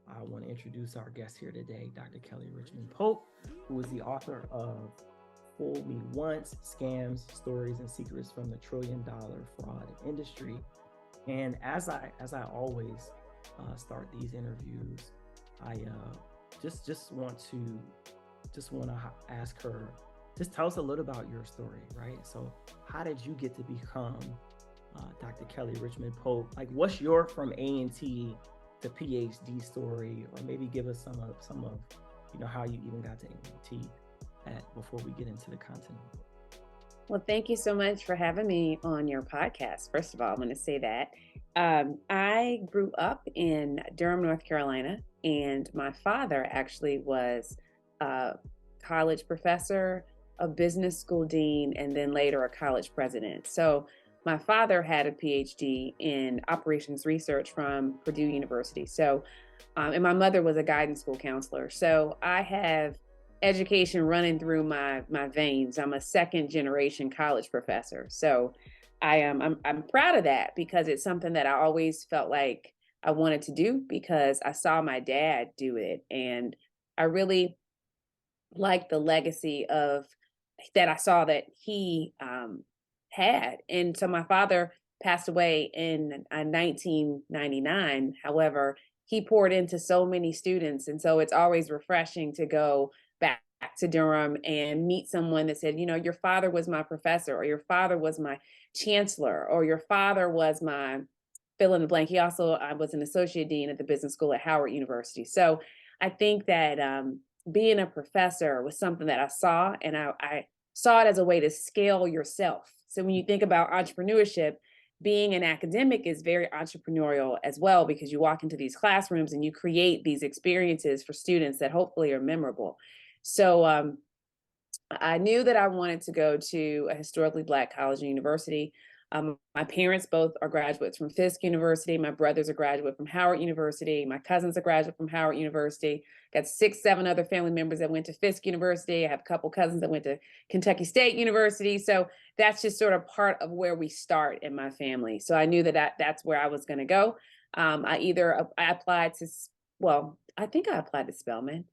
I want to introduce our guest here today, Dr. Kelly Richmond Pope, who is the author of Fool Me Once: Scams, Stories, and Secrets from the Trillion Dollar Fraud Industry. And as I always start these interviews, I just want to ask her, just tell us a little about your story, right? So, how did you get to become Dr. Kelly Richmond Pope? Like, what's your from A&T to PhD story, or maybe give us some of how you even got to A&T before we get into the content. Well, thank you so much for having me on your podcast. First of all, I'm going to say that I grew up in Durham, North Carolina, and my father actually was a college professor, a business school dean, and then later a college president. So my father had a PhD in operations research from Purdue University. So, and my mother was a guidance school counselor. So I have education running through my veins. I'm a second generation college professor. So I'm proud of that because it's something that I always felt like I wanted to do because I saw my dad do it. And I really like the legacy of that I saw that he had. And so my father passed away in 1999. However, he poured into so many students. And so it's always refreshing to go back to Durham and meet someone that said, your father was my professor, or your father was my chancellor, or your father was my fill in the blank. He also was an associate dean at the business school at Howard University. So I think that being a professor was something that I saw, and I saw it as a way to scale yourself. So when you think about entrepreneurship, being an academic is very entrepreneurial as well, because you walk into these classrooms and you create these experiences for students that hopefully are memorable. So I knew that I wanted to go to a historically Black college and university. My parents both are graduates from Fisk University. My brother's a graduate from Howard University. My cousin's a graduate from Howard University. Got 6, 7 other family members that went to Fisk University. I have a couple cousins that went to Kentucky State University. So that's just sort of part of where we start in my family. So I knew that's where I was going to go. I applied to, well, I think I applied to Spelman,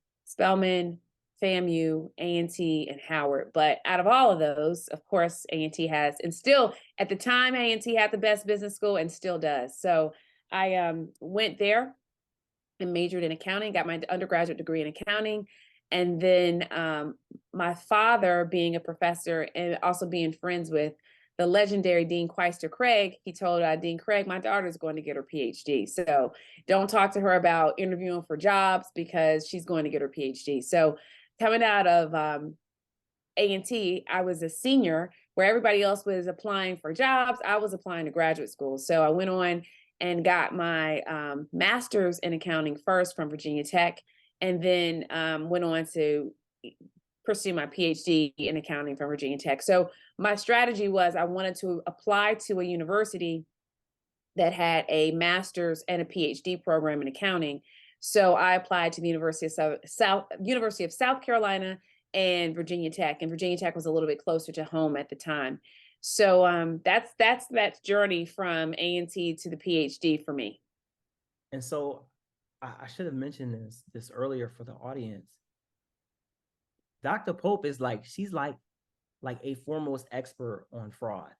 FAMU, A&T, and Howard. But out of all of those, of course, A&T has, and still at the time, A&T had the best business school and still does. So I went there and majored in accounting, got my undergraduate degree in accounting. And then my father, being a professor and also being friends with the legendary Dean Quaister Craig, he told Dean Craig, my daughter's going to get her PhD. So don't talk to her about interviewing for jobs because she's going to get her PhD. So coming out of A&T, I was a senior where everybody else was applying for jobs. I was applying to graduate school. So I went on and got my master's in accounting first from Virginia Tech, and then went on to pursue my PhD in accounting from Virginia Tech. So my strategy was I wanted to apply to a university that had a master's and a PhD program in accounting. So I applied to the University of South Carolina and Virginia Tech, and Virginia Tech was a little bit closer to home at the time. So that's that journey from A&T to the PhD for me. And so I should have mentioned this earlier for the audience. Dr. Pope is she's like a foremost expert on fraud.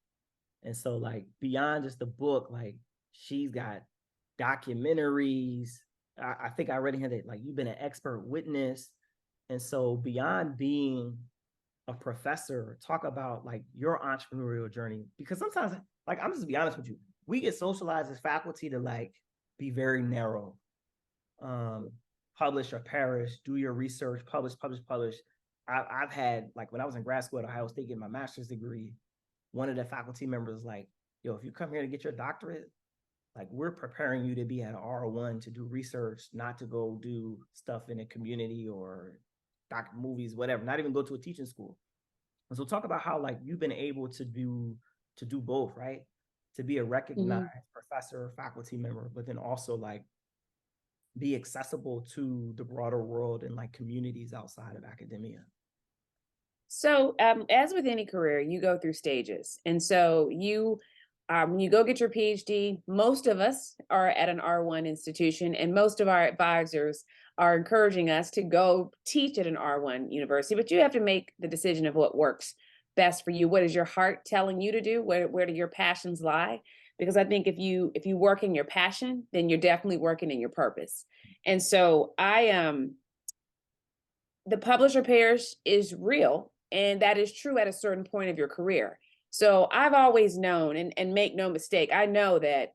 And so like beyond just the book, like she's got documentaries. I think I already had it, like you've been an expert witness. And so beyond being a professor, talk about like your entrepreneurial journey, because sometimes, like, I'm just be honest with you, we get socialized as faculty to like be very narrow. Publish or perish, do your research, publish. I've had, like, when I was in grad school at Ohio State getting my master's degree, one of the faculty members was like, yo, if you come here to get your doctorate, like, we're preparing you to be at R1 to do research, not to go do stuff in a community or movies, whatever, not even go to a teaching school. And so talk about how like you've been able to do both, right? To be a recognized professor or faculty member, but then also like be accessible to the broader world and like communities outside of academia. So as with any career, you go through stages. And so you When you go get your PhD, most of us are at an R1 institution, and most of our advisors are encouraging us to go teach at an R1 university. But you have to make the decision of what works best for you. What is your heart telling you to do? Where do your passions lie? Because I think if you work in your passion, then you're definitely working in your purpose. And so the publisher pairs is real, and that is true at a certain point of your career. So I've always known, and make no mistake, I know that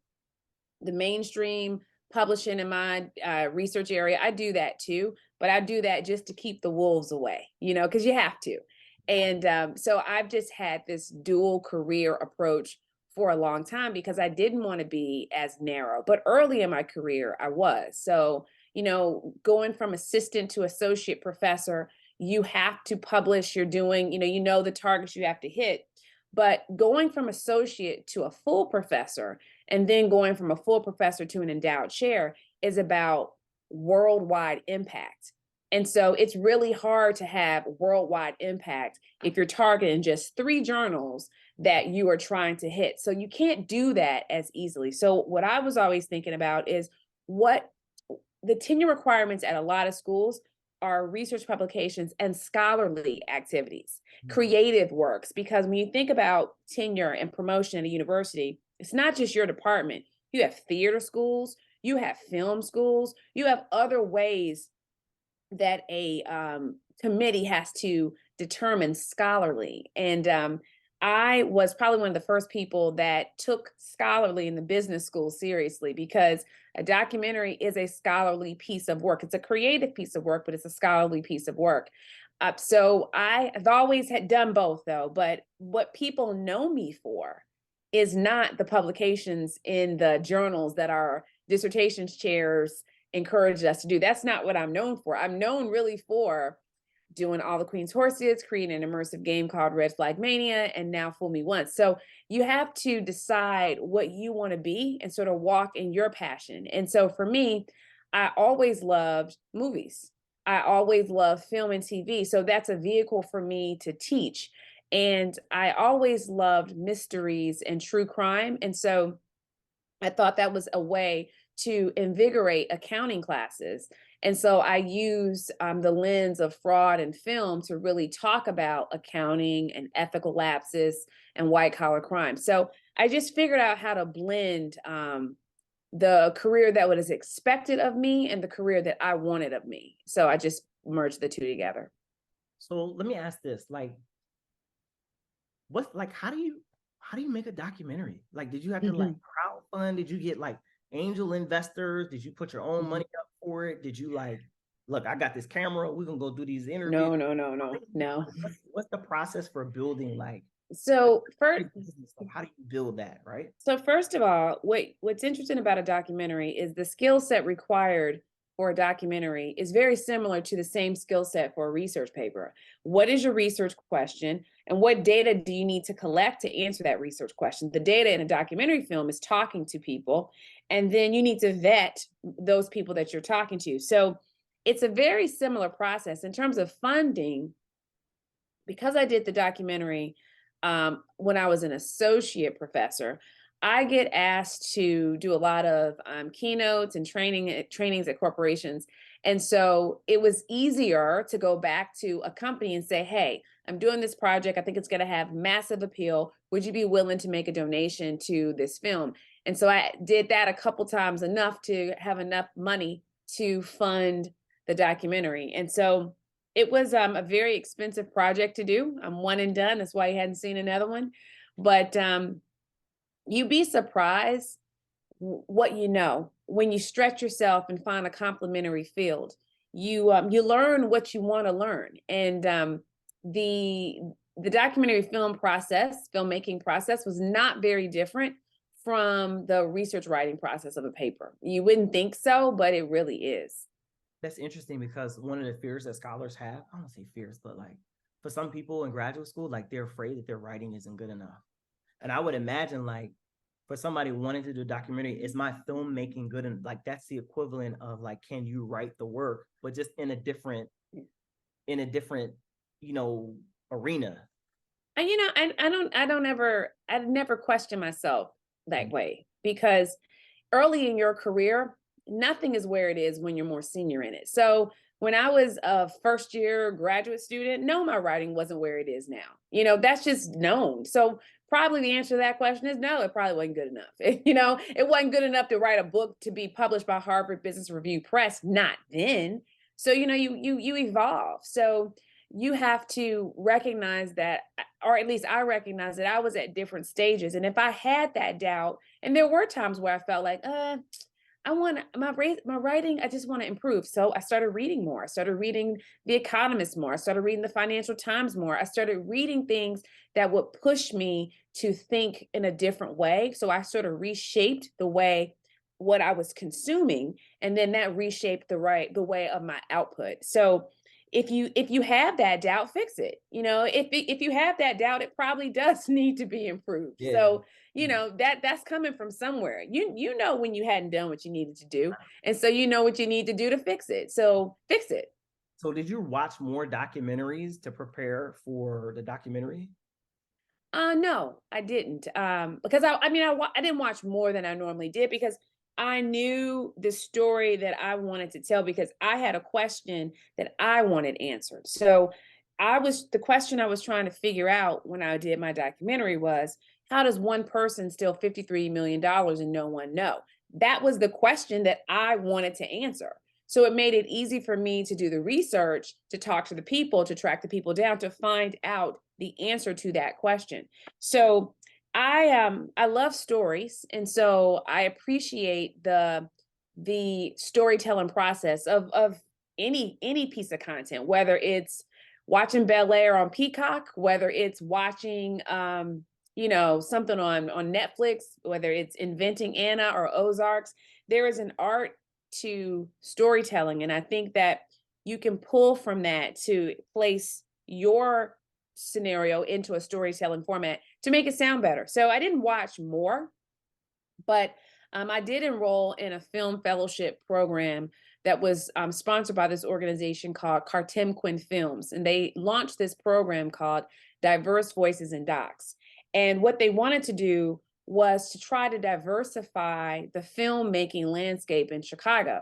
the mainstream publishing in my research area, I do that too, but I do that just to keep the wolves away, because you have to. And so I've just had this dual career approach for a long time because I didn't want to be as narrow. But early in my career, I was. So, going from assistant to associate professor, you have to publish, you're doing, the targets you have to hit. But going from associate to a full professor, and then going from a full professor to an endowed chair, is about worldwide impact. And so it's really hard to have worldwide impact if you're targeting just 3 journals that you are trying to hit. So you can't do that as easily. So what I was always thinking about is what the tenure requirements at a lot of schools are: research publications and scholarly activities, creative works. Because when you think about tenure and promotion at a university, it's not just your department. You have theater schools, you have film schools, you have other ways that a committee has to determine scholarly. And I was probably one of the first people that took scholarly in the business school seriously, because a documentary is a scholarly piece of work. It's a creative piece of work, but it's a scholarly piece of work. So I've always had done both, though. But what people know me for is not the publications in the journals that our dissertations chairs encouraged us to do. That's not what I'm known for. I'm known really for doing All the Queen's Horses, creating an immersive game called Red Flag Mania, and now Fool Me Once. So you have to decide what you want to be and sort of walk in your passion. And so for me, I always loved movies. I always loved film and TV. So that's a vehicle for me to teach. And I always loved mysteries and true crime. And so I thought that was a way to invigorate accounting classes. And so I use the lens of fraud and film to really talk about accounting and ethical lapses and white collar crime. So I just figured out how to blend the career that was expected of me and the career that I wanted of me. So I just merged the two together. So let me ask this, how do you make a documentary? Like, did you have to crowdfund? Did you get angel investors? Did you put your own money up for it? Did you look, I got this camera, we're gonna go do these interviews? No. What's the process for building so first, how do you build that, right? So first of all, what's interesting about a documentary is the skill set required for a documentary is very similar to the same skill set for a research paper. What is your research question, and what data do you need to collect to answer that research question? The data in a documentary film is talking to people, and then you need to vet those people that you're talking to. So it's a very similar process in terms of funding. Because I did the documentary when I was an associate professor, I get asked to do a lot of keynotes and trainings at corporations. And so it was easier to go back to a company and say, hey, I'm doing this project. I think it's going to have massive appeal. Would you be willing to make a donation to this film? And so I did that a couple times, enough to have enough money to fund the documentary. And so it was a very expensive project to do. I'm one and done. That's why you hadn't seen another one. But you'd be surprised what you know when you stretch yourself and find a complementary field. You learn what you want to learn. And the documentary filmmaking process was not very different from the research writing process of a paper. You wouldn't think so, but it really is. That's interesting, because one of the fears that scholars have, I don't say fears, but for some people in graduate school, they're afraid that their writing isn't good enough. And I would imagine for somebody wanting to do a documentary, is my filmmaking good? And that's the equivalent of can you write the work, but just in a different, arena. And I never question myself that way, because early in your career, nothing is where it is when you're more senior in it. So when I was a first year graduate student, no, my writing wasn't where it is now. That's just known. So probably the answer to that question is no, it probably wasn't good enough. It wasn't good enough to write a book to be published by Harvard Business Review Press, not then. So, you evolve. So you have to recognize that, or at least I recognize that I was at different stages. And if I had that doubt, and there were times where I felt like, I want my writing, I just want to improve. So I started reading more. I started reading The Economist more. I started reading the Financial Times more. I started reading things that would push me to think in a different way. So I sort of reshaped what I was consuming, and then that reshaped the way of my output. So if you have that doubt, fix it. If you have that doubt, it probably does need to be improved. Yeah. So that's coming from somewhere. You know when you hadn't done what you needed to do, and so you know what you need to do to fix it. So fix it. So did you watch more documentaries to prepare for the documentary? No, I didn't. Because I didn't watch more than I normally did, because I knew the story that I wanted to tell, because I had a question that I wanted answered. So the question I was trying to figure out when I did my documentary was, how does one person steal $53 million and no one know? That was the question that I wanted to answer. So it made it easy for me to do the research, to talk to the people, to track the people down, to find out the answer to that question. So I love stories, and so I appreciate the storytelling process of any piece of content, whether it's watching Bel Air on Peacock, whether it's watching something on Netflix, whether it's Inventing Anna or Ozarks. There is an art to storytelling, and I think that you can pull from that to place your scenario into a storytelling format to make it sound better. So I didn't watch more, but I did enroll in a film fellowship program that was sponsored by this organization called Cartemquin Films. And they launched this program called Diverse Voices in Docs. And what they wanted to do was to try to diversify the filmmaking landscape in Chicago.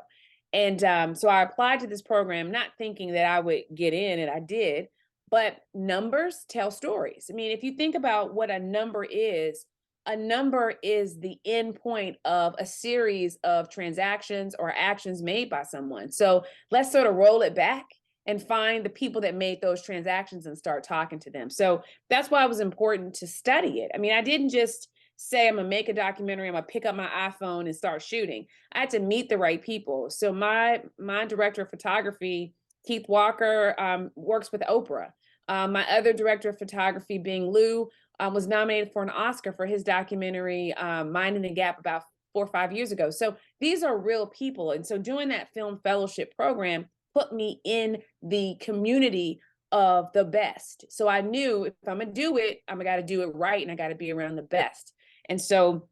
And so I applied to this program, not thinking that I would get in, and I did. But numbers tell stories. I mean, if you think about what a number is the end point of a series of transactions or actions made by someone. So let's sort of roll it back and find the people that made those transactions and start talking to them. So that's why it was important to study it. I mean, I didn't just say, I'm gonna make a documentary, I'm gonna pick up my iPhone and start shooting. I had to meet the right people. So my director of photography, Keith Walker, works with Oprah. My other director of photography, Bing Liu, was nominated for an Oscar for his documentary, Minding the Gap, about 4 or 5 years ago. So these are real people. And so doing that film fellowship program put me in the community of the best. So I knew if I'm gonna do it, I'm gonna do it right, and I gotta be around the best. And so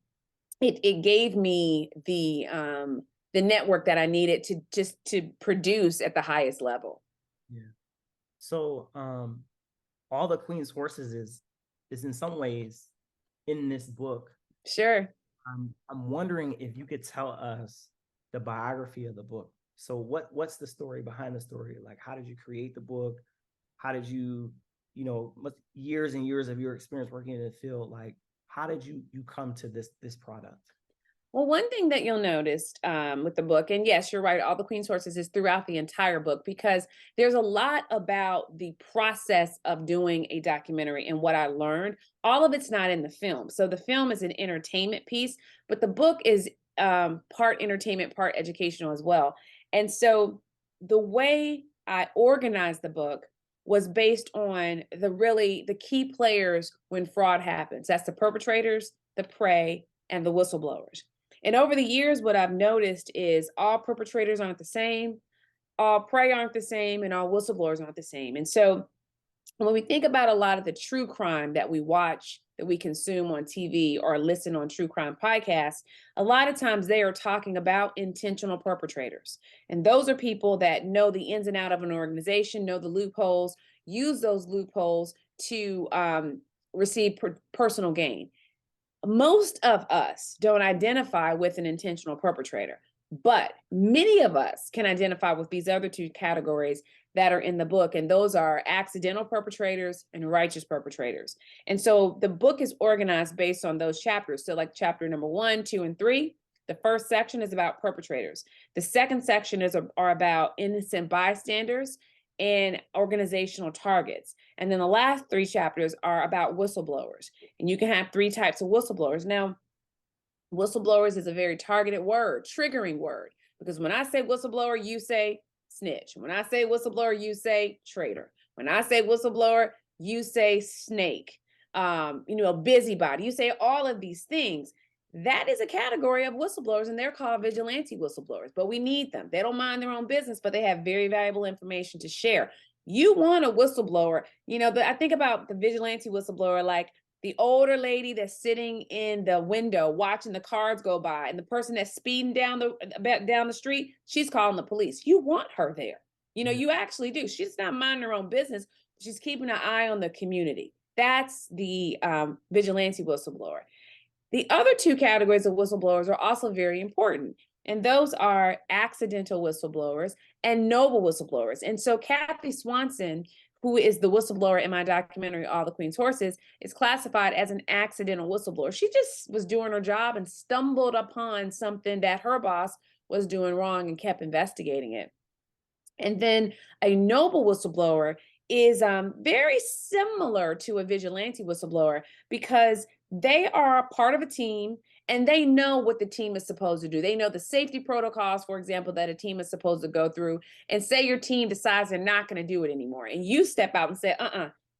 it gave me the network that I needed to produce at the highest level. Yeah. So All the Queen's Horses is in some ways in this book. Sure. I'm wondering if you could tell us the biography of the book. So what's the story behind the story? Like, how did you create the book? How did you, years and years of your experience working in the field, like, how did you come to this product? Well, one thing that you'll notice with the book, and yes, you're right, All the Queen's Horses is throughout the entire book, because there's a lot about the process of doing a documentary and what I learned. All of it's not in the film. So the film is an entertainment piece, but the book is part entertainment, part educational as well. And so the way I organized the book was based on the key players when fraud happens. That's the perpetrators, the prey, and the whistleblowers. And over the years, what I've noticed is all perpetrators aren't the same, all prey aren't the same, and all whistleblowers aren't the same. And so when we think about a lot of the true crime that we watch, that we consume on TV or listen on true crime podcasts, a lot of times they are talking about intentional perpetrators. And those are people that know the ins and out of an organization, know the loopholes, use those loopholes to receive personal gain. most of us don't identify with an intentional perpetrator, but many of us can identify with these other two categories that are in the book, and those are accidental perpetrators and righteous perpetrators. And so the book is organized based on those chapters. So like chapter number 1, 2, and 3, the first section is about perpetrators. The second section are about innocent bystanders and organizational targets. And then the last 3 chapters are about whistleblowers. And you can have 3 types of whistleblowers. Now, whistleblowers is a very targeted word, triggering word, because when I say whistleblower, you say snitch. When I say whistleblower, you say traitor. When I say whistleblower, you say snake, a busybody. You say all of these things. That is a category of whistleblowers, and they're called vigilante whistleblowers, but we need them. They don't mind their own business, but they have very valuable information to share. You want a whistleblower, I think about the vigilante whistleblower, like the older lady that's sitting in the window watching the cars go by, and the person that's speeding down the street, she's calling the police. You want her there. You actually do. She's not minding her own business. She's keeping an eye on the community. That's the vigilante whistleblower. The other 2 categories of whistleblowers are also very important, and those are accidental whistleblowers and noble whistleblowers. And so Kathy Swanson, who is the whistleblower in my documentary, All the Queen's Horses, is classified as an accidental whistleblower. She just was doing her job and stumbled upon something that her boss was doing wrong and kept investigating it. And then a noble whistleblower is very similar to a vigilante whistleblower, because they are part of a team and they know what the team is supposed to do. They know the safety protocols, for example, that a team is supposed to go through. And say your team decides they're not going to do it anymore, and you step out and say,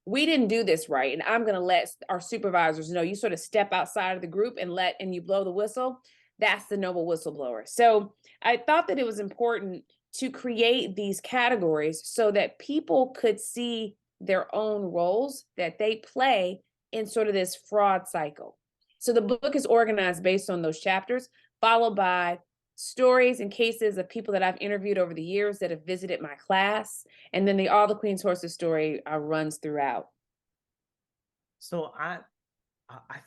we didn't do this right, and I'm going to let our supervisors know. You sort of step outside of the group and you blow the whistle. That's the noble whistleblower. So I thought that it was important to create these categories so that people could see their own roles that they play in sort of this fraud cycle. So the book is organized based on those chapters, followed by stories and cases of people that I've interviewed over the years that have visited my class. And then the All the Queen's Horses story runs throughout. So I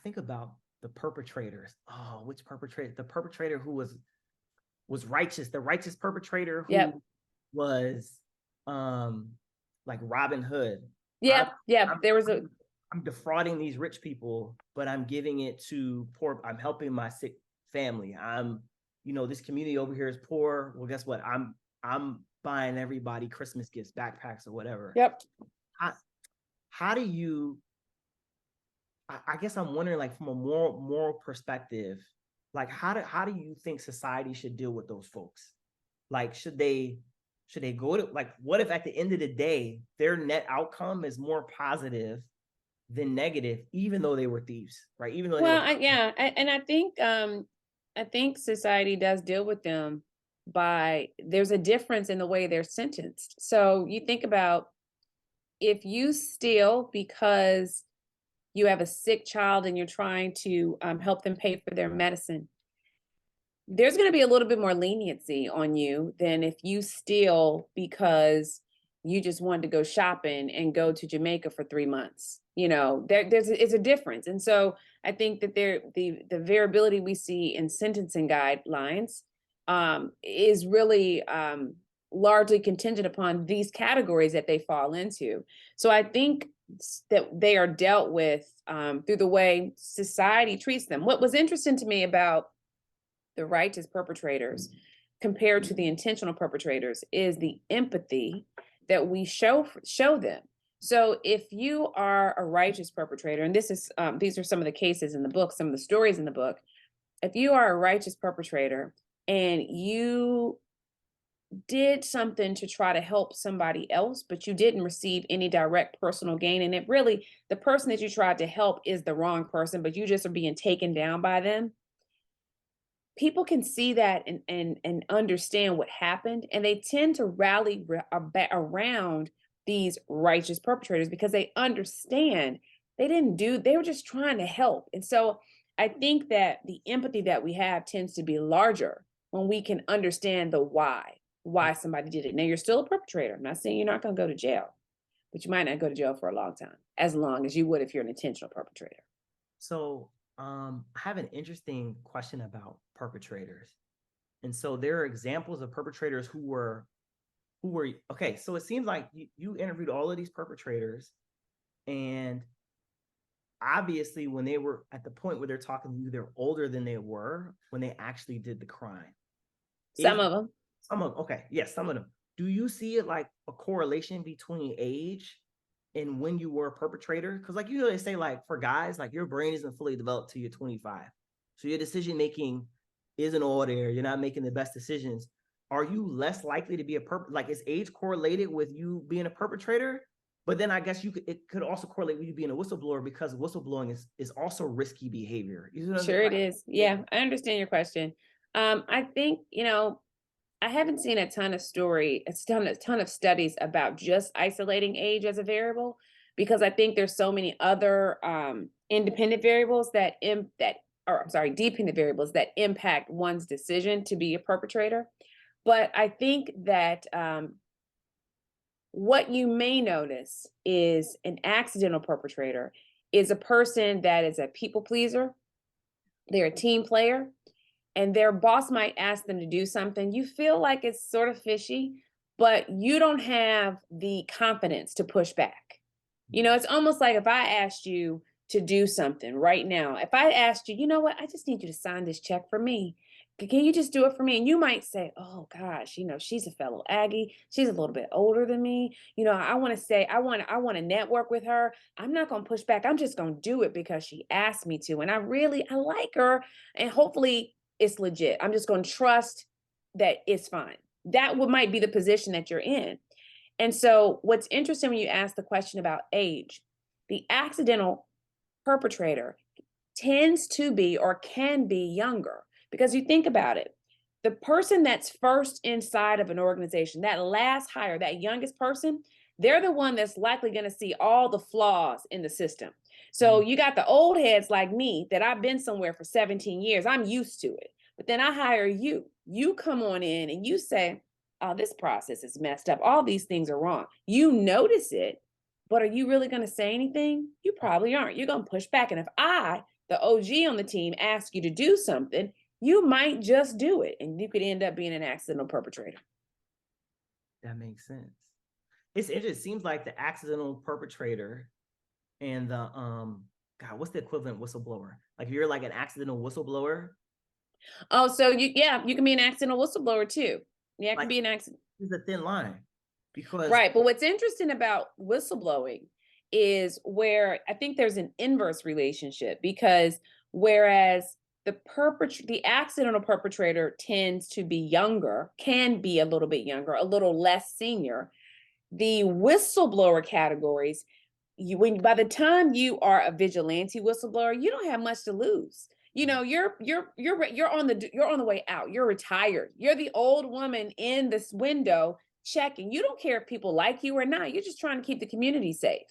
think about the perpetrators. Oh, which perpetrator? The perpetrator who was righteous, the righteous perpetrator who was like Robin Hood. I'm defrauding these rich people, but I'm giving it to poor. I'm helping my sick family. This community over here is poor. Well, guess what? I'm buying everybody Christmas gifts, backpacks, or whatever. Yep. How do you? I guess I'm wondering, like, from a moral perspective, like how do you think society should deal with those folks? Like, should they go to, like, what if at the end of the day their net outcome is more positive than negative, even though they were thieves, right? Even though I think society does deal with them there's a difference in the way they're sentenced. So you think about, if you steal because you have a sick child and you're trying to help them pay for their medicine, there's going to be a little bit more leniency on you than if you steal because you just wanted to go shopping and go to Jamaica for 3 months. It's a difference. And so I think that the variability we see in sentencing guidelines is really largely contingent upon these categories that they fall into. So I think that they are dealt with through the way society treats them. What was interesting to me about the righteous perpetrators compared to the intentional perpetrators is the empathy that we show them. So if you are a righteous perpetrator, and these are some of the cases in the book, some of the stories in the book, if you are a righteous perpetrator and you did something to try to help somebody else, but you didn't receive any direct personal gain, and it really, the person that you tried to help is the wrong person, but you just are being taken down by them, people can see that and understand what happened, and they tend to rally around these righteous perpetrators because they understand they were just trying to help. And so I think that the empathy that we have tends to be larger when we can understand the why somebody did it. Now, you're still a perpetrator. I'm not saying you're not going to go to jail, but you might not go to jail for a long time, as long as you would if you're an intentional perpetrator. So I have an interesting question about perpetrators. And so there are examples of perpetrators who were okay. So it seems like you interviewed all of these perpetrators, and obviously when they were at the point where they're talking to you, they're older than they were when they actually did the crime. Some Is of them. some of okay, yes, some of them. Do you see it like a correlation between age and when you were a perpetrator? Because like they say, like for guys, like your brain isn't fully developed till you're 25. So your decision making isn't all there. You're not making the best decisions. Are you less likely to be like is age correlated with you being a perpetrator? But then I guess it could also correlate with you being a whistleblower because whistleblowing is also risky behavior. You know what I'm saying? Sure it Like, is. Yeah, I understand your question. I think, I haven't seen a ton of studies about just isolating age as a variable, because I think there's so many other independent variables dependent variables that impact one's decision to be a perpetrator. But I think that what you may notice is an accidental perpetrator is a person that is a people pleaser. They're a team player, and their boss might ask them to do something. You feel like it's sort of fishy, but you don't have the confidence to push back. It's almost like if I asked you to do something right now, if I asked you, you know what, I just need you to sign this check for me. Can you just do it for me? And you might say, oh gosh, she's a fellow Aggie. She's a little bit older than me. I want to say, I want to network with her. I'm not going to push back. I'm just going to do it because she asked me to. And I like her. And hopefully it's legit. I'm just going to trust that it's fine. Might be the position that you're in. And so what's interesting when you ask the question about age, the accidental perpetrator tends to be or can be younger, because you think about it. The person that's first inside of an organization, that last hire, that youngest person, they're the one that's likely going to see all the flaws in the system. So you got the old heads like me that I've been somewhere for 17 years. I'm used to it. But then I hire you. You come on in and you say, oh, this process is messed up. All these things are wrong. You notice it, but are you really going to say anything? You probably aren't. You're going to push back. And if the OG on the team, ask you to do something, you might just do it. And you could end up being an accidental perpetrator. that makes sense. It seems like the accidental perpetrator and the God, what's the equivalent whistleblower? Like you're like an accidental whistleblower. Oh, so you can be an accidental whistleblower too. Yeah, it Like can be an accident. it's a thin line because Right. But what's interesting about whistleblowing is where I think there's an inverse relationship, because whereas the accidental perpetrator tends to be younger, can be a little bit younger, a little less senior, the whistleblower categories, by the time you are a vigilante whistleblower, you don't have much to lose. You're on the way out. You're retired. You're the old woman in this window checking. You don't care if people like you or not. You're just trying to keep the community safe.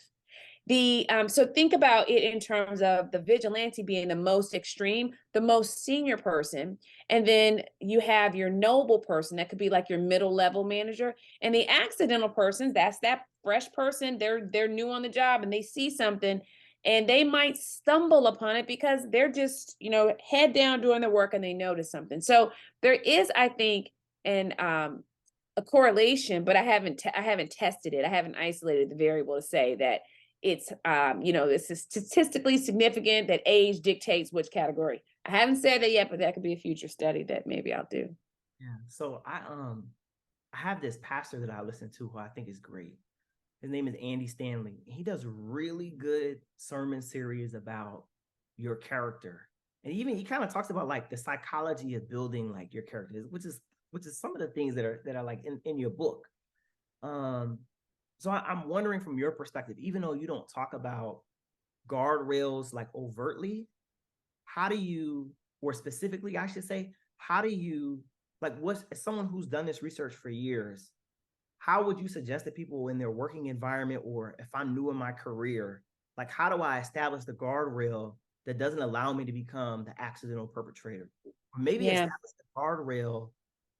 So think about it in terms of the vigilante being the most extreme, the most senior person, and then you have your noble person that could be like your middle level manager, and the accidental person, that's that fresh person. They're new on the job and they see something and they might stumble upon it because they're just head down doing their work and they notice something. So there is, I think, an a correlation, but I haven't tested it. I haven't isolated the variable to say that this is statistically significant that age dictates which category. I haven't said that yet, but that could be a future study that maybe I'll do. yeah. So I have this pastor that I listen to who I think is great. His name is Andy Stanley. He does really good sermon series about your character. And even he kind of talks about like the psychology of building like your character, which is some of the things that are like in your book. So I'm wondering from your perspective, even though you don't talk about guardrails like overtly, how do you, or specifically, I should say, how do you, like, as someone who's done this research for years, how would you suggest that people in their working environment, or if I'm new in my career, like, how do I establish the guardrail that doesn't allow me to become the accidental perpetrator? Or maybe establish the guardrail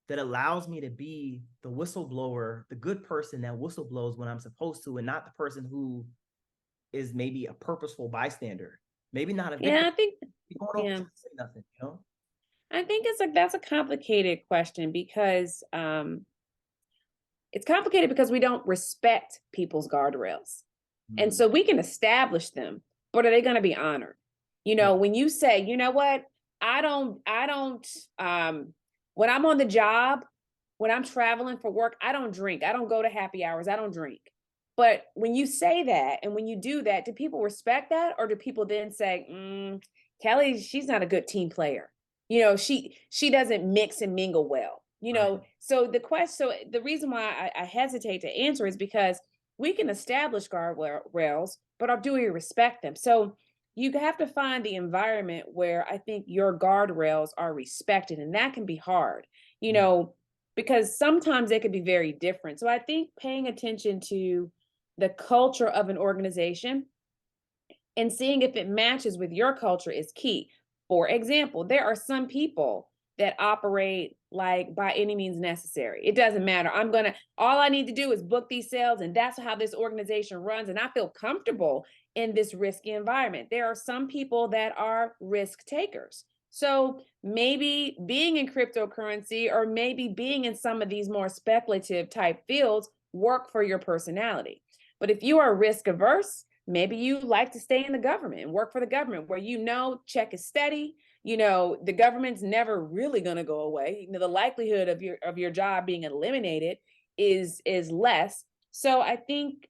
that allows me to be the whistleblower, the good person that whistleblows when I'm supposed to, and not the person who is maybe a purposeful bystander. Maybe not a victim. Yeah, I think You're going over to say nothing, you know? I think that's a complicated question because it's complicated because we don't respect people's guardrails. And so we can establish them, but are they going to be honored? You know, when you say, you know what, I don't, when I'm on the job, when I'm traveling for work, I don't drink. I don't go to happy hours. I don't drink. But when you say that and when you do that, do people respect that? Or do people then say, Kelly, she's not a good team player. You know, she doesn't mix and mingle well. You know, so the reason why I hesitate to answer is because we can establish guardrails, but do we respect them? So you have to find the environment where I think your guardrails are respected, and that can be hard, you know, because sometimes they could be very different. So I think paying attention to the culture of an organization and seeing if it matches with your culture is key. For example, there are some people that operate like by any means necessary. It doesn't matter. All I need to do is book these sales, and that's how this organization runs. And I feel comfortable in this risky environment. There are some people that are risk takers. So maybe being in cryptocurrency or maybe being in some of these more speculative type fields work for your personality. But if you are risk averse, maybe you like to stay in the government and work for the government where check is steady. The government's never really going to go away. The likelihood of your job being eliminated is less. So I think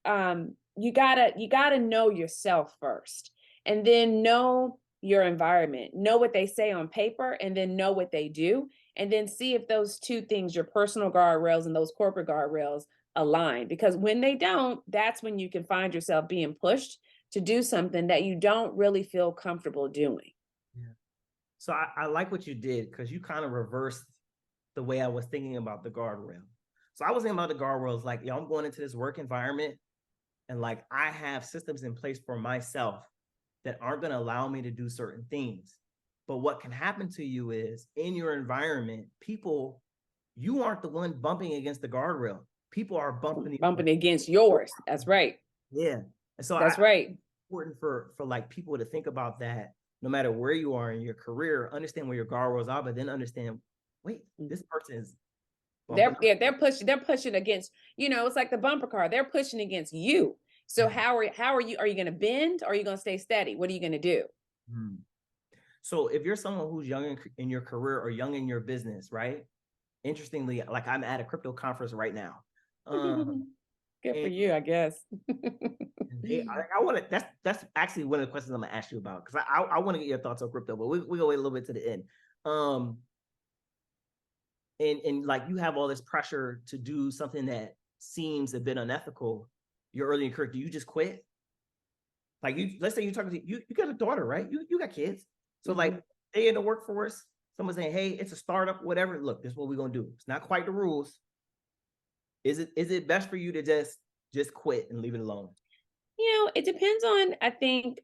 you gotta know yourself first, and then know your environment, know what they say on paper, and then know what they do, and then see if those two things, your personal guardrails and those corporate guardrails, align. Because when they don't, that's when you can find yourself being pushed to do something that you don't really feel comfortable doing. Yeah. So I like what you did, because you kind of reversed the way I was thinking about the guardrail. So I was thinking about the guardrails like, I'm going into this work environment, and like I have systems in place for myself that aren't going to allow me to do certain things. But what can happen to you is in your environment, you aren't the one bumping against the guardrail. People are bumping against yours. That's right. Yeah. And so that's right. It's important for like people to think about that. No matter where you are in your career, understand where your guardrails are, but then understand, wait, this person is they're pushing against, it's like the bumper car. They're pushing against you. So how are you going to bend, or are you going to stay steady? What are you going to do? So if you're someone who's young in your career or young in your business, right? Interestingly, like I'm at a crypto conference right now. Good for you, I guess. I want to. That's actually one of the questions I'm gonna ask you about, because I want to get your thoughts on crypto, but we go wait a little bit to the end. And like you have all this pressure to do something that seems a bit unethical. You're early in your career. Do you just quit? Like let's say you're talking to you got a daughter, right? You got kids. So like they in the workforce, someone's saying, hey, it's a startup, whatever. Look, this is what we're gonna do. It's not quite the rules. Is it best for you to just quit and leave it alone? It depends on, I think,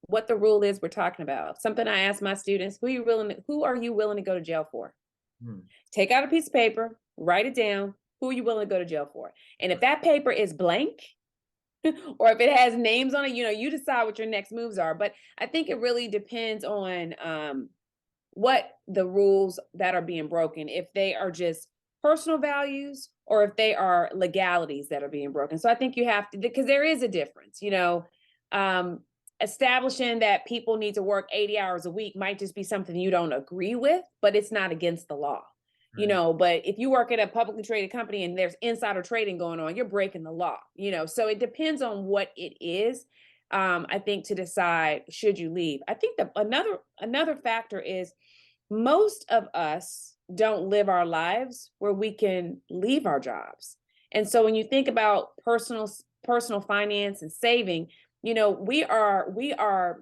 what the rule is we're talking about. Something I ask my students: who are you willing to go to jail for? Take out a piece of paper, write it down. Who are you willing to go to jail for? And if that paper is blank, or if it has names on it, you decide what your next moves are. But I think it really depends on what the rules that are being broken, if they are just personal values or if they are legalities that are being broken. So I think you have to, because there is a difference, establishing that people need to work 80 hours a week might just be something you don't agree with, but it's not against the law. Right. But if you work at a publicly traded company and there's insider trading going on, you're breaking the law, so it depends on what it is. I think to decide, should you leave? I think that another factor is most of us don't live our lives where we can leave our jobs. And so when you think about personal finance and saving, we are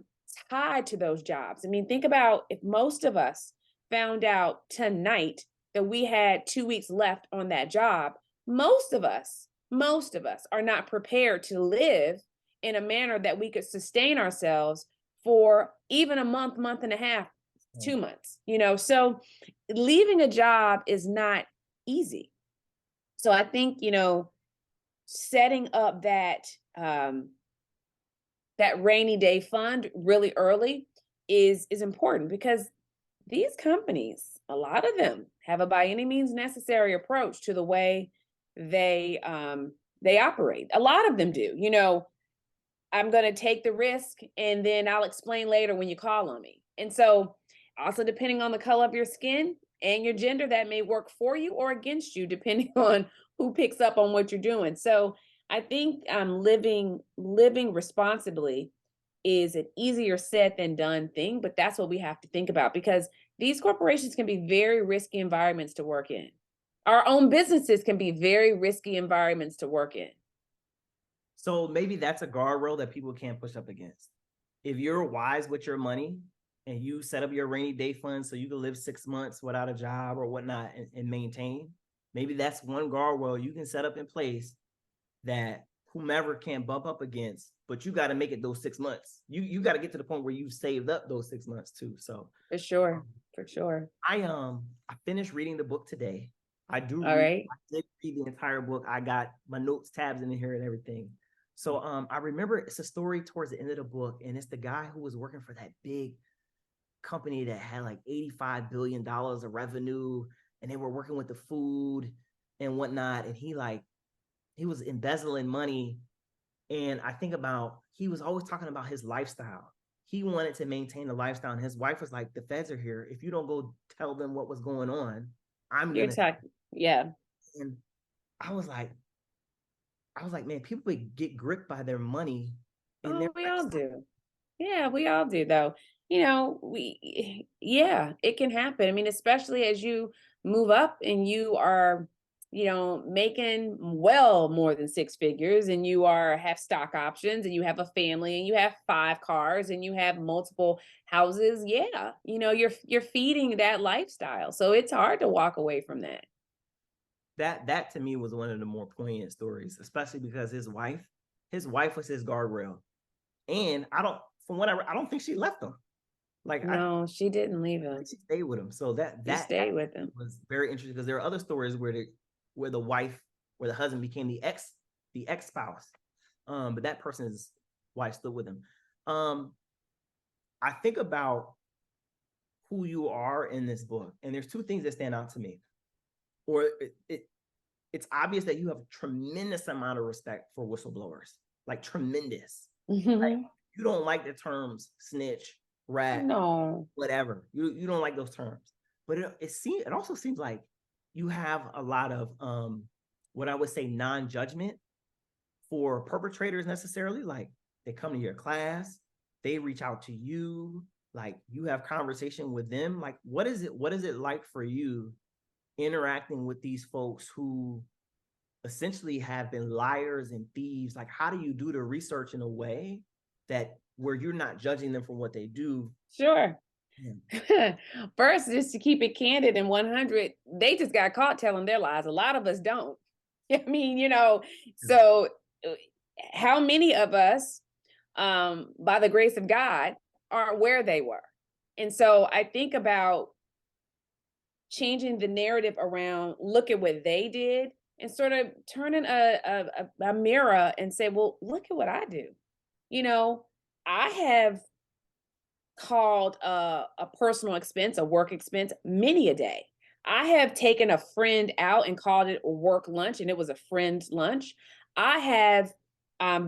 tied to those jobs. I mean, think about if most of us found out tonight that we had 2 weeks left on that job, most of us are not prepared to live in a manner that we could sustain ourselves for even a month and a half, 2 months, so leaving a job is not easy. So I think, setting up that rainy day fund really early is important, because these companies, a lot of them have a by any means necessary approach to the way they operate. A lot of them do. I'm going to take the risk and then I'll explain later when you call on me. And so, also depending on the color of your skin and your gender, that may work for you or against you, depending on who picks up on what you're doing. So, I think living responsibly is an easier said than done thing, but that's what we have to think about, because these corporations can be very risky environments to work in. Our own businesses can be very risky environments to work in. So maybe that's a guardrail that people can't push up against. If you're wise with your money and you set up your rainy day fund so you can live 6 months without a job or whatnot and maintain, maybe that's one guardrail you can set up in place that whomever can bump up against, but you got to make it those 6 months. You got to get to the point where you've saved up those 6 months too. So for sure. I finished reading the book today. I did read the entire book. I got my notes tabs in here and everything. So I remember it's a story towards the end of the book, and it's the guy who was working for that big company that had like $85 billion of revenue, and they were working with the food and whatnot. And he was embezzling money. And I think about, he was always talking about his lifestyle. He wanted to maintain the lifestyle. And his wife was like, the feds are here. If you don't go tell them what was going on, I'm going to. Yeah. And I was like, man, people get gripped by their money. And we all do. Yeah, we all do, though. It can happen. I mean, especially as you move up and you are, making well more than 6 figures, and you have stock options, and you have a family, and you have 5 cars, and you have multiple houses. Yeah. You're feeding that lifestyle. So it's hard to walk away from that. That to me was one of the more poignant stories, especially because his wife was his guardrail. And I don't think she left him. No, she didn't leave him. She stayed with him. So that stayed with him was very interesting, because there are other stories where the husband became the ex spouse. But that person's wife stood with him. I think about who you are in this book, and there's 2 things that stand out to me. Or it's obvious that you have a tremendous amount of respect for whistleblowers, like tremendous. Mm-hmm. Like, you don't like the terms snitch, rat, whatever. You don't like those terms, but it also seems like you have a lot of what I would say non-judgment for perpetrators necessarily. Like, they come to your class, they reach out to you, like you have conversation with them. Like, what is it like for you interacting with these folks who essentially have been liars and thieves? Like, how do you do the research in a way that where you're not judging them for what they do? Sure. Yeah. First, just to keep it candid and 100, they just got caught telling their lies. A lot of us don't. I mean, so how many of us, by the grace of God, are where they were? And so I think about changing the narrative around, look at what they did, and sort of turning a mirror and say, well, look at what I do. I have called a personal expense, a work expense, many a day. I have taken a friend out and called it a work lunch, and it was a friend's lunch. I have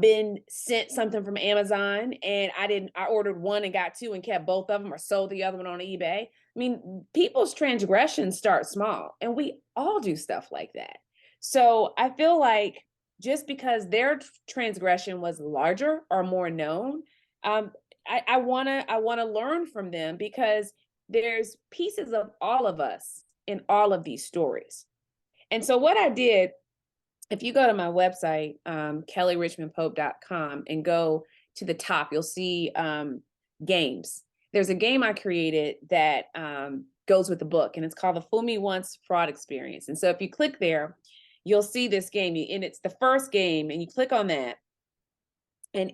been sent something from Amazon, and I ordered 1 and got 2 and kept both of them, or sold the other one on eBay. I mean, people's transgressions start small, and we all do stuff like that. So I feel like just because their transgression was larger or more known, I want to learn from them, because there's pieces of all of us in all of these stories. And so what I did, if you go to my website, kellyrichmondpope.com, and go to the top, you'll see games. There's a game I created that goes with the book, and it's called the Fool Me Once Fraud Experience. And so if you click there, you'll see this game, and it's the first game, and you click on that, and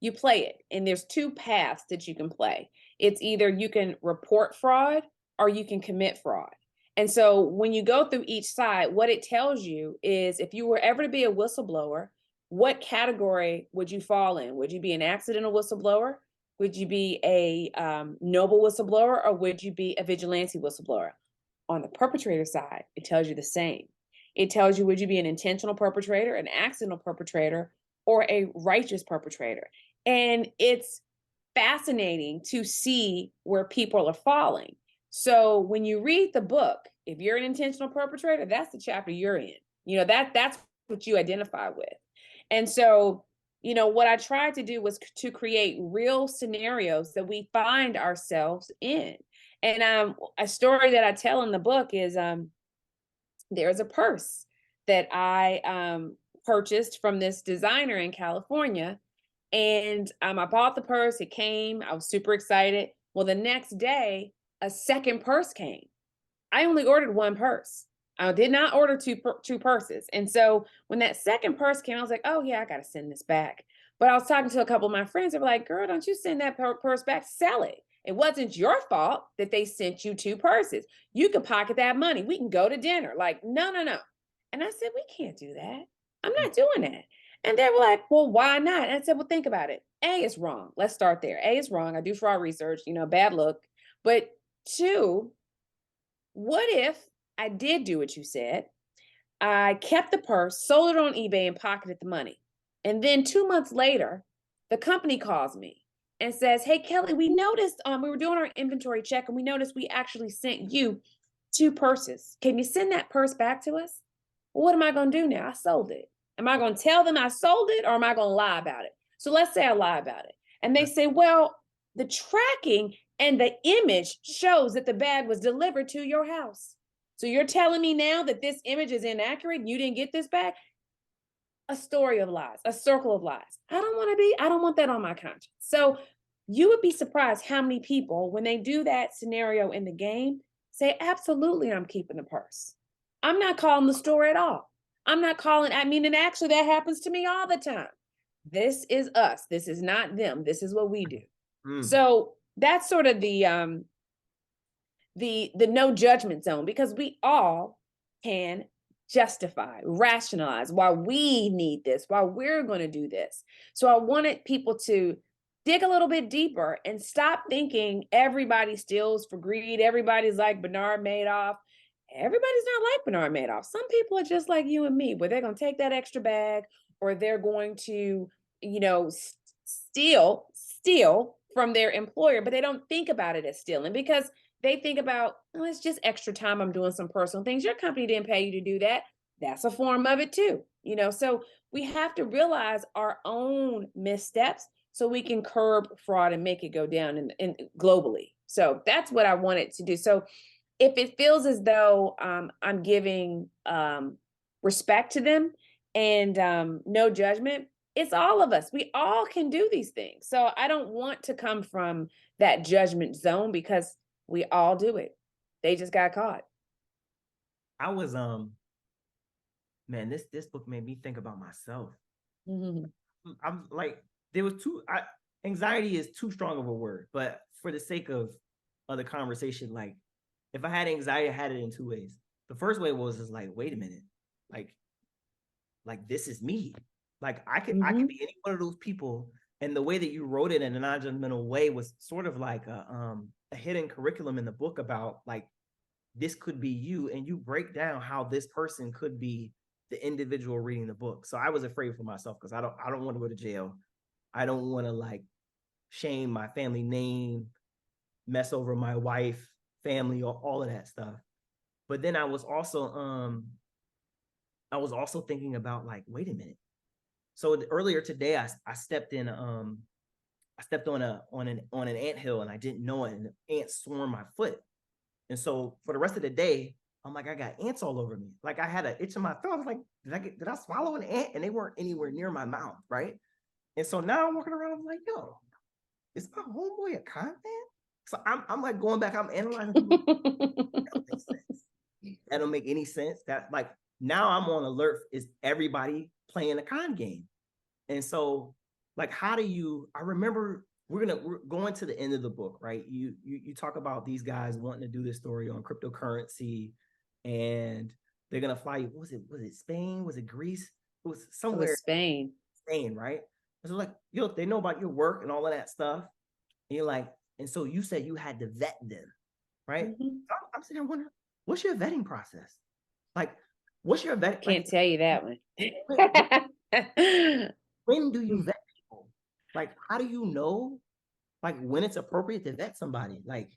you play it. And there's 2 paths that you can play. It's either you can report fraud or you can commit fraud. And so when you go through each side, what it tells you is, if you were ever to be a whistleblower, what category would you fall in? Would you be an accidental whistleblower? Would you be a noble whistleblower, or would you be a vigilante whistleblower? On the perpetrator side, it tells you the same. It tells you, would you be an intentional perpetrator, an accidental perpetrator, or a righteous perpetrator? And it's fascinating to see where people are falling. So when you read the book, if you're an intentional perpetrator, that's the chapter you're in. That's what you identify with. And so, what I tried to do was to create real scenarios that we find ourselves in. And a story that I tell in the book is there's a purse that I purchased from this designer in California. And I bought the purse. It came. I was super excited. Well, the next day, a second purse came. I only ordered one purse. I did not order two purses. And so when that second purse came, I was like, oh, yeah, I got to send this back. But I was talking to a couple of my friends. They were like, girl, don't you send that purse back? Sell it. It wasn't your fault that they sent you two purses. You can pocket that money. We can go to dinner. Like, no. And I said, we can't do that. I'm not doing that. And they were like, well, why not? And I said, well, think about it. A, is wrong. Let's start there. A, is wrong. I do fraud research, bad look. But two, what if I did do what you said? I kept the purse, sold it on eBay, and pocketed the money. And then 2 months later, the company calls me and says, hey, Kelly, we noticed we were doing our inventory check, and we noticed we actually sent you two purses. Can you send that purse back to us? Well, what am I going to do now? I sold it. Am I going to tell them I sold it, or am I going to lie about it? So let's say I lie about it. And they say, well, the tracking and the image shows that the bag was delivered to your house. So you're telling me now that this image is inaccurate and you didn't get this bag? A story of lies, a circle of lies. I don't want that on my conscience. So you would be surprised how many people, when they do that scenario in the game, say, absolutely, I'm keeping the purse. I'm not calling the store at all. I'm not calling, and actually that happens to me all the time. This is us. This is not them. This is what we do. So that's sort of the no judgment zone, because we all can justify, rationalize why we need this, why we're going to do this. So I wanted people to dig a little bit deeper and stop thinking everybody steals for greed. Everybody's like Bernard Madoff. Everybody's not like Bernard Madoff. Some people are just like you and me, where they're going to take that extra bag, or they're going to, steal from their employer, but they don't think about it as stealing, because they think about, oh, it's just extra time. I'm doing some personal things. Your company didn't pay you to do that. That's a form of it too. So we have to realize our own missteps so we can curb fraud and make it go down in globally. So that's what I wanted to do. So if it feels as though I'm giving respect to them and no judgment, it's all of us. We all can do these things. So I don't want to come from that judgment zone, because we all do it. They just got caught. I was man, this book made me think about myself. Mm-hmm. I'm like, there was anxiety is too strong of a word, but for the sake of the conversation, like, if I had anxiety, I had it in two ways. The first way was just like, wait a minute, like this is me. Like I could be any one of those people. And the way that you wrote it in a non-judgmental way was sort of like a hidden curriculum in the book about, like, this could be you, and you break down how this person could be the individual reading the book. So I was afraid for myself, because I don't want to go to jail. I don't want to like shame my family name, mess over my wife, family, or all of that stuff. But then I was also thinking about, like, wait a minute. So earlier today, I stepped in I stepped on an anthill, and I didn't know it, and the ants swarmed my foot. And so for the rest of the day, I'm like, I got ants all over me. Like, I had an itch in my throat. I was like, did I swallow an ant? And they weren't anywhere near my mouth, right? And so now I'm walking around, I'm like, yo, is my homeboy a con man? So I'm like going back, I'm analyzing. That don't make sense. That don't make any sense. That, like, now I'm on alert. Is everybody playing a con game? And so, like, how do you? I remember we're going to the end of the book, right? You talk about these guys wanting to do this story on cryptocurrency, and they're gonna fly. Was it Spain? Was it Greece? It was somewhere. It was Spain. Spain, right? So, like, they know about your work and all of that stuff. And you're like, and so you said you had to vet them, right? Mm-hmm. I'm sitting there wondering, what's your vetting process? Like, what's your vetting? Can't tell you that one. When do you vet people? Like, how do you know, like, when it's appropriate to vet somebody? Like, do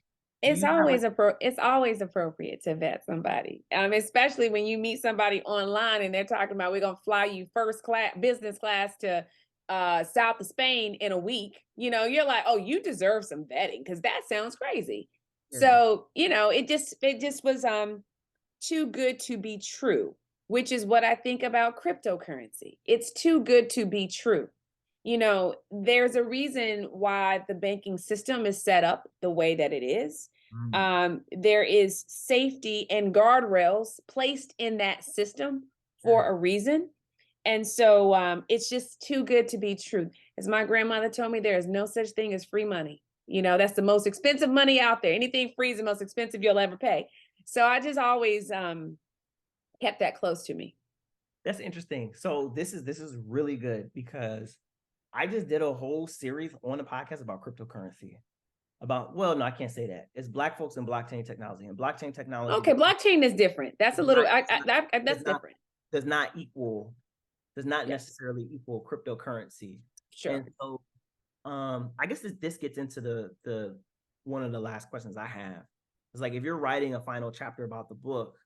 It's you have always like, it's always appropriate to vet somebody. Especially when you meet somebody online and they're talking about we're gonna fly you first class, business class to south of Spain in a week. You're like, oh, you deserve some vetting because that sounds crazy. yeah, So, it just was too good to be true, which is what I think about cryptocurrency. It's too good to be true. There's a reason why the banking system is set up the way that it is. mm, There is safety and guardrails placed in that system yeah, for a reason. And so it's just too good to be true. As my grandmother told me, there is no such thing as free money. That's the most expensive money out there. Anything free is the most expensive you'll ever pay. So I just always kept that close to me. that's interesting. So this is really good because I just did a whole series on the podcast about cryptocurrency. Well, no, I can't say that. It's Black folks in blockchain technology, and blockchain technology Okay, blockchain is different. That's a little. does That's not different. does not equal does not Yes, necessarily equal cryptocurrency. sure. And so I guess this gets into the one of the last questions I have. It's like if you're writing a final chapter about the book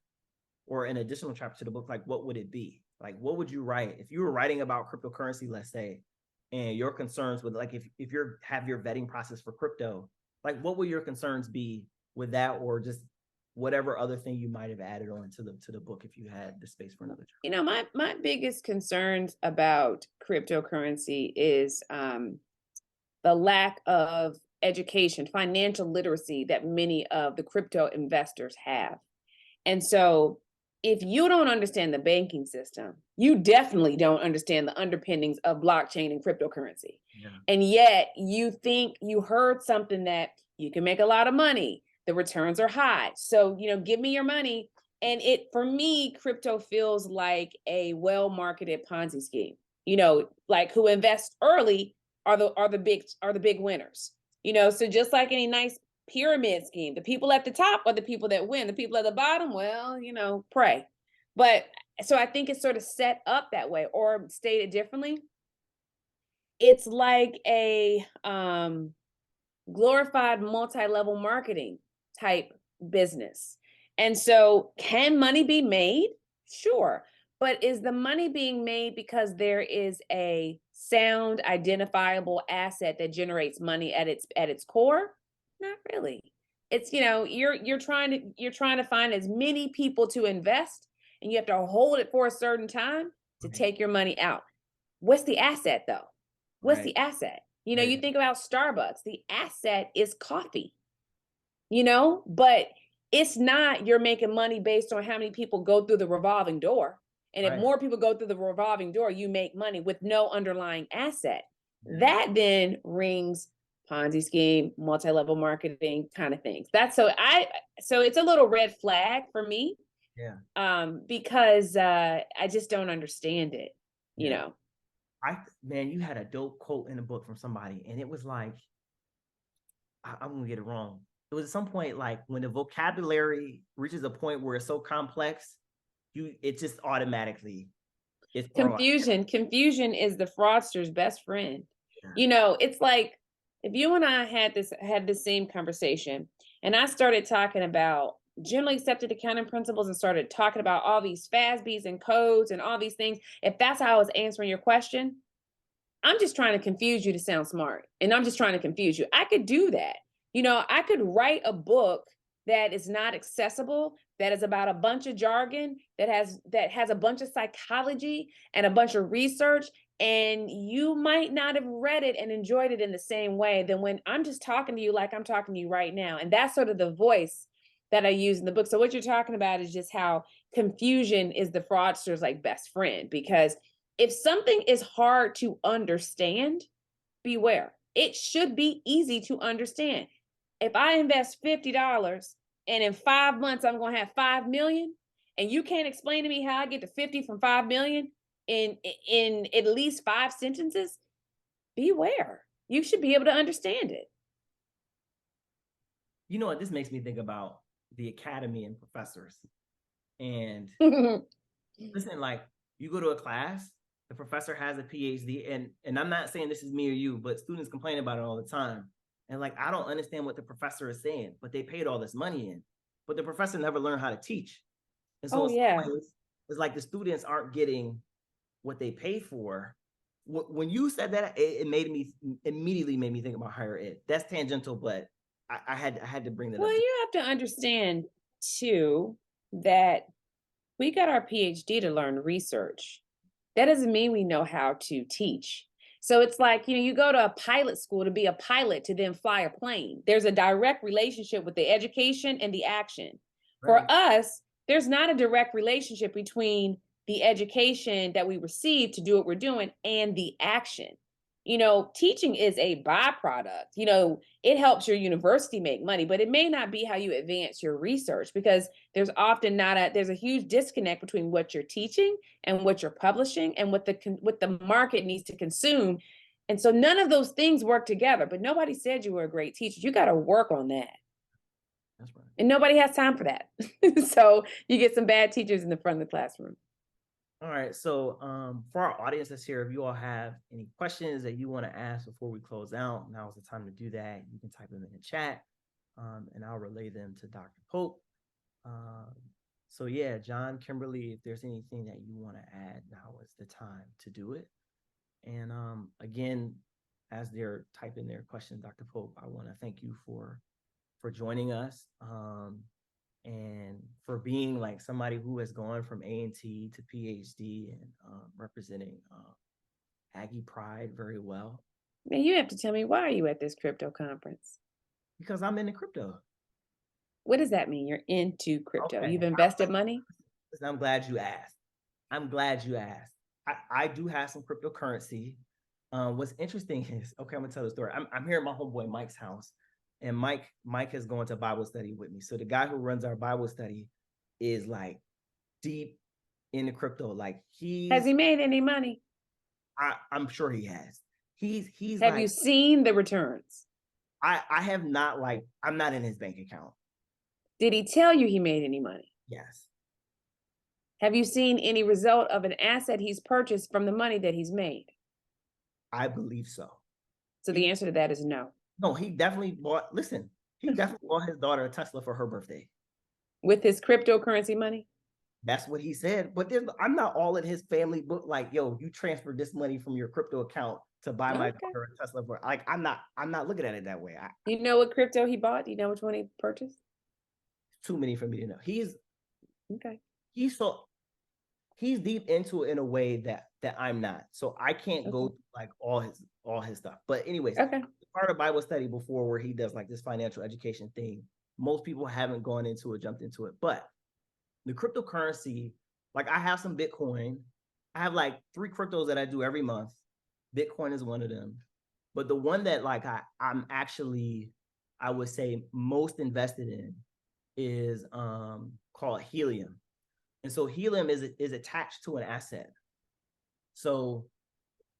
or an additional chapter to the book, like what would it be? Like what would you write if you were writing about cryptocurrency, let's say, and your concerns with like if you're have your vetting process for crypto, like what would your concerns be with that, or just whatever other thing you might have added on to the book if you had the space for another chapter? My biggest concerns about cryptocurrency is the lack of education, financial literacy that many of the crypto investors have. And so, if you don't understand the banking system, you definitely don't understand the underpinnings of blockchain and cryptocurrency. Yeah. And yet, you think you heard something that you can make a lot of money, the returns are high. So, give me your money. And for me, crypto feels like a well-marketed Ponzi scheme. Like who invest early are the big winners. So just like any nice pyramid scheme, the people at the top are the people that win. The people at the bottom, well, pray. But so I think it's sort of set up that way, or stated differently, it's like a glorified multi-level marketing type business. And so can money be made? Sure. But is the money being made because there is a sound identifiable asset that generates money at its core? Not really. It's you're trying to find as many people to invest, and you have to hold it for a certain time to Right. take your money out. What's the asset though? What's Right. the asset? Very You good. think about Starbucks, the asset is coffee, but it's not you're making money based on how many people go through the revolving door. And if Right. more people go through the revolving door, you make money with no underlying asset. Yeah. That then rings Ponzi scheme, multi-level marketing kind of things. So it's a little red flag for me, Yeah. because I just don't understand it, you Yeah. know. Man, you had a dope quote in the book from somebody, and it was like, I'm gonna get it wrong. It was at some point like when the vocabulary reaches a point where it's so complex, it just automatically it's thrown out. Confusion is the fraudster's best friend. Yeah. It's like if you and I had the same conversation, and I started talking about generally accepted accounting principles and started talking about all these FASBs and codes and all these things. If that's how I was answering your question, I'm just trying to confuse you to sound smart. And I'm just trying to confuse you. I could do that. I could write a book that is not accessible, that is about a bunch of jargon, that has a bunch of psychology and a bunch of research, and you might not have read it and enjoyed it in the same way than when I'm just talking to you like I'm talking to you right now. And that's sort of the voice that I use in the book. So what you're talking about is just how confusion is the fraudster's like best friend, because if something is hard to understand, beware. It should be easy to understand. If I invest $50 and in 5 months I'm going to have 5 million, and you can't explain to me how I get to 50 from 5 million in at least 5 sentences, beware. You should be able to understand it. You know what? This makes me think about the academy and professors. And listen, like you go to a class, the professor has a PhD, and I'm not saying this is me or you, but students complain about it all the time. And like, I don't understand what the professor is saying, but they paid all this money in, but the professor never learned how to teach. And so Oh in some yeah. ways, it's like the students aren't getting what they pay for. When you said that, it immediately made me think about higher ed. That's tangential, but I had to bring that up. Well, you have to understand too that we got our PhD to learn research. That doesn't mean we know how to teach. So it's like, you go to a pilot school to be a pilot to then fly a plane. There's a direct relationship with the education and the action. Right. For us, there's not a direct relationship between the education that we receive to do what we're doing and the action. Teaching is a byproduct. It helps your university make money, but it may not be how you advance your research, because there's often there's a huge disconnect between what you're teaching and what you're publishing and what the market needs to consume. And so none of those things work together, but nobody said you were a great teacher. You got to work on that. That's right. And nobody has time for that. So you get some bad teachers in the front of the classroom. All right. So for our audience that's here, if you all have any questions that you want to ask before we close out, now is the time to do that. You can type them in the chat and I'll relay them to Dr. Pope. So yeah, John, Kimberly, if there's anything that you want to add, now is the time to do it. And again, as they're typing their questions, Dr. Pope, I want to thank you for joining us. And for being like somebody who has gone from A&T to PhD and representing Aggie Pride very well. Man, you have to tell me, why are you at this crypto conference? Because I'm into crypto. What does that mean? You're into crypto. Okay. You've invested money? I'm glad you asked. I do have some cryptocurrency. What's interesting is, okay, I'm gonna tell the story. I'm here at my homeboy Mike's house. And Mike has gone to Bible study with me. So the guy who runs our Bible study is like deep into crypto. Like has he made any money? I'm sure he has. He's have you seen the returns? I have not. Like, I'm not in his bank account. Did he tell you he made any money? Yes. Have you seen any result of an asset he's purchased from the money that he's made? I believe so. So the answer to that is no. No, he definitely bought his daughter a Tesla for her birthday. With his cryptocurrency money? That's what he said. But I'm not all in his family book. Like, yo, you transferred this money from your crypto account to buy my daughter a Tesla for. Like, I'm not looking at it that way. You know what crypto he bought? Do you know which one he purchased? Too many for me to know. He's deep into it in a way that I'm not. So I can't go like all his stuff. But anyways, part of Bible study before where he does like this financial education thing. Most people haven't gone into it, jumped into it. But the cryptocurrency, like I have some Bitcoin. I have like 3 cryptos that I do every month. Bitcoin is one of them. But the one that like I'm actually, I would say, most invested in is called Helium. And so Helium is attached to an asset. So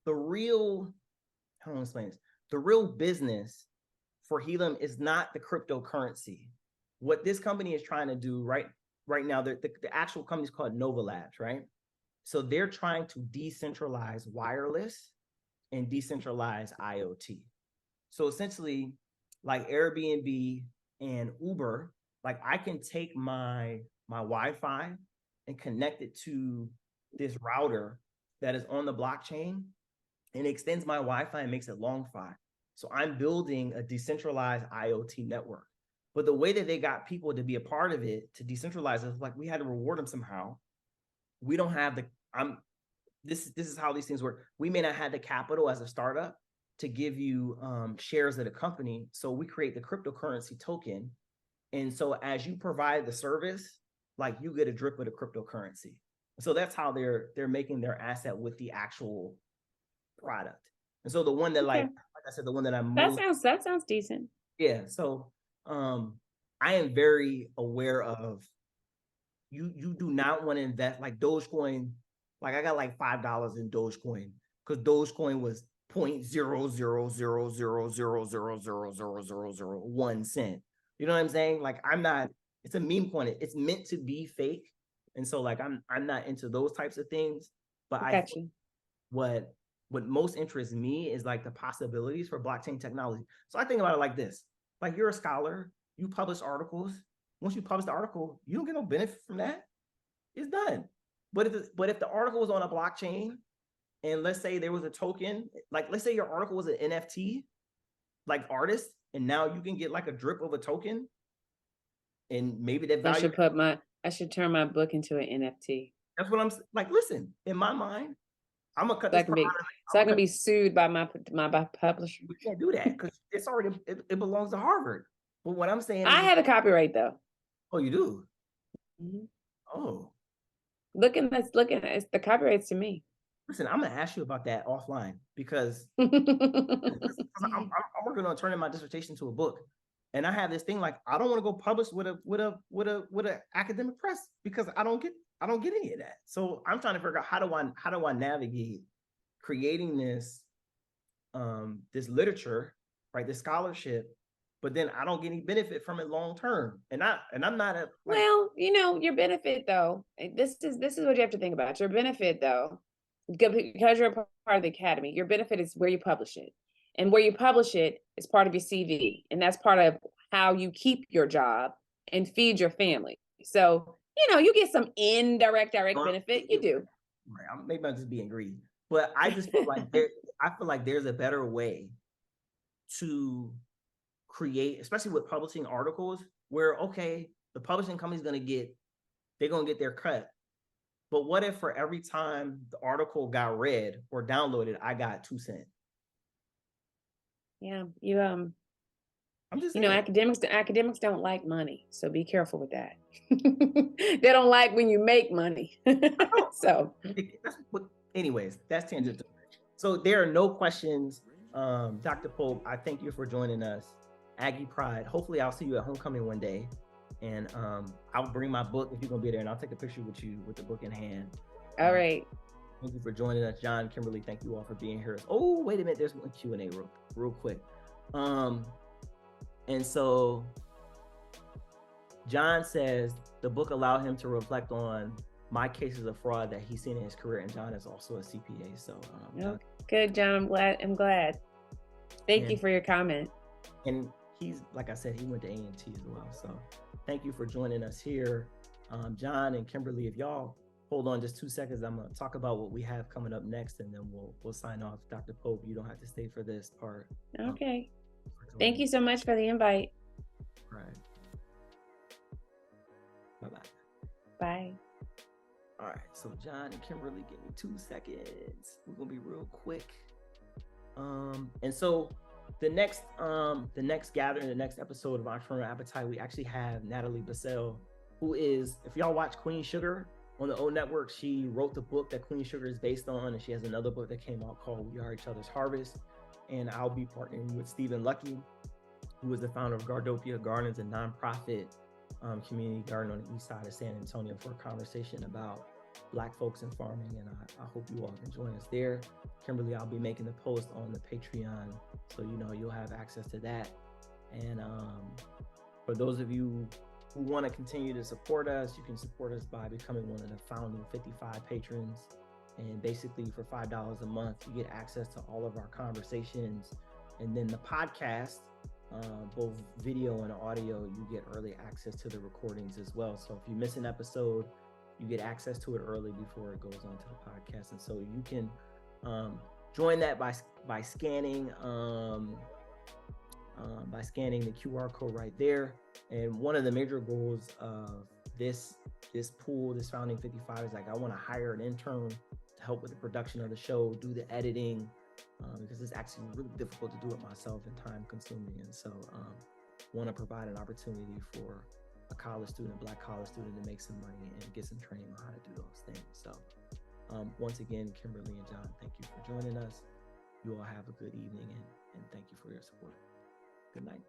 the real, how do I explain this? The real business for Helium is not the cryptocurrency. What this company is trying to do right now, the actual company is called Nova Labs, right? So they're trying to decentralize wireless and decentralize IoT. So essentially, like Airbnb and Uber, like I can take my Wi-Fi and connect it to this router that is on the blockchain, and extends my Wi-Fi and makes it long-fi. So I'm building a decentralized IoT network. But the way that they got people to be a part of it, to decentralize it, like we had to reward them somehow. We don't have this is how these things work. We may not have the capital as a startup to give you shares of the company. So we create the cryptocurrency token. And so as you provide the service, like you get a drip of the cryptocurrency. So that's how they're making their asset with the actual product. And so the one that like I said, the one that I'm that sounds decent. Yeah. So I am very aware of you do not want to invest like Dogecoin. Like I got like $5 in Dogecoin because Dogecoin was 0.00000000001 cent. You know what I'm saying? Like, I'm not, it's a meme point. It's meant to be fake. And so like, I'm not into those types of things, but I think what most interests me is like the possibilities for blockchain technology. So I think about it like this, like you're a scholar, you publish articles. Once you publish the article, you don't get no benefit from that. It's done. But if the article was on a blockchain, and let's say there was a token, like let's say your article was an NFT, like artist, and now you can get like a drip of a token, and maybe that value. I should turn my book into an NFT. That's what I'm like. Listen, in my mind, I'm gonna cut this. So I can be sued by my publisher. We can't do that because it's already it belongs to Harvard. But what I'm saying is, I had a copyright though. Oh, you do? Mm-hmm. Oh, looking at the copyrights to me. Listen, I'm gonna ask you about that offline because I'm working on turning my dissertation to a book, and I have this thing like I don't want to go publish with a academic press because I don't get any of that. So I'm trying to figure out how do I navigate creating this this literature, right? This scholarship, but then I don't get any benefit from it long term. And I'm not a well, your benefit though. This is what you have to think about. Your benefit though, because you're a part of the academy, your benefit is where you publish it. And where you publish it is part of your CV. And that's part of how you keep your job and feed your family. So, you get some indirect benefit. You do. Right. Maybe I'm just being greedy. But I just feel like there's a better way to create, especially with publishing articles, where okay, the publishing company's gonna get their cut. But what if for every time the article got read or downloaded, I got 2 cents? Yeah, I'm just saying. Academics don't like money, so be careful with that. They don't like when you make money. So anyways, that's tangent. So there are no questions. Dr. Pope, I thank you for joining us. Aggie Pride. Hopefully I'll see you at homecoming one day. And I'll bring my book if you're gonna be there, and I'll take a picture with you with the book in hand. All right. Thank you for joining us, John, Kimberly. Thank you all for being here. Oh, wait a minute. There's one Q&A real quick. And so John says the book allowed him to reflect on my cases of fraud that he's seen in his career, and John is also a CPA. So good, John. I'm glad. Thank you for your comment. And he's, like I said, he went to A&T as well. So thank you for joining us here. John and Kimberly, if y'all hold on just 2 seconds, I'm going to talk about what we have coming up next, and then we'll sign off. Dr. Pope, you don't have to stay for this part. Okay. Thank you so much for the invite. Right. Bye-bye. Bye. All right. So John and Kimberly, give me 2 seconds. We're going to be real quick. And so the next gathering, the next episode of Entrepreneurial Appetite, we actually have Natalie Bassell, who is, if y'all watch Queen Sugar on the O Network, she wrote the book that Queen Sugar is based on, and she has another book that came out called We Are Each Other's Harvest. And I'll be partnering with Stephen Lucky, who is the founder of Gardopia Gardens, a nonprofit community garden on the east side of San Antonio, for a conversation about Black folks in farming. And I hope you all can join us there. Kimberly, I'll be making the post on the Patreon, so you'll have access to that. And for those of you who want to continue to support us, you can support us by becoming one of the founding 55 patrons. And basically for $5 a month, you get access to all of our conversations. And then the podcast, both video and audio, you get early access to the recordings as well. So if you miss an episode, you get access to it early before it goes onto the podcast. And so you can join that by scanning the QR code right there. And one of the major goals of this pool, this Founding 55, is like, I want to hire an intern to help with the production of the show, do the editing, because it's actually really difficult to do it myself and time consuming. And so want to provide an opportunity for a college student, Black college student, to make some money and get some training on how to do those things. So once again, Kimberly and John, thank you for joining us. You all have a good evening, and thank you for your support. Good night.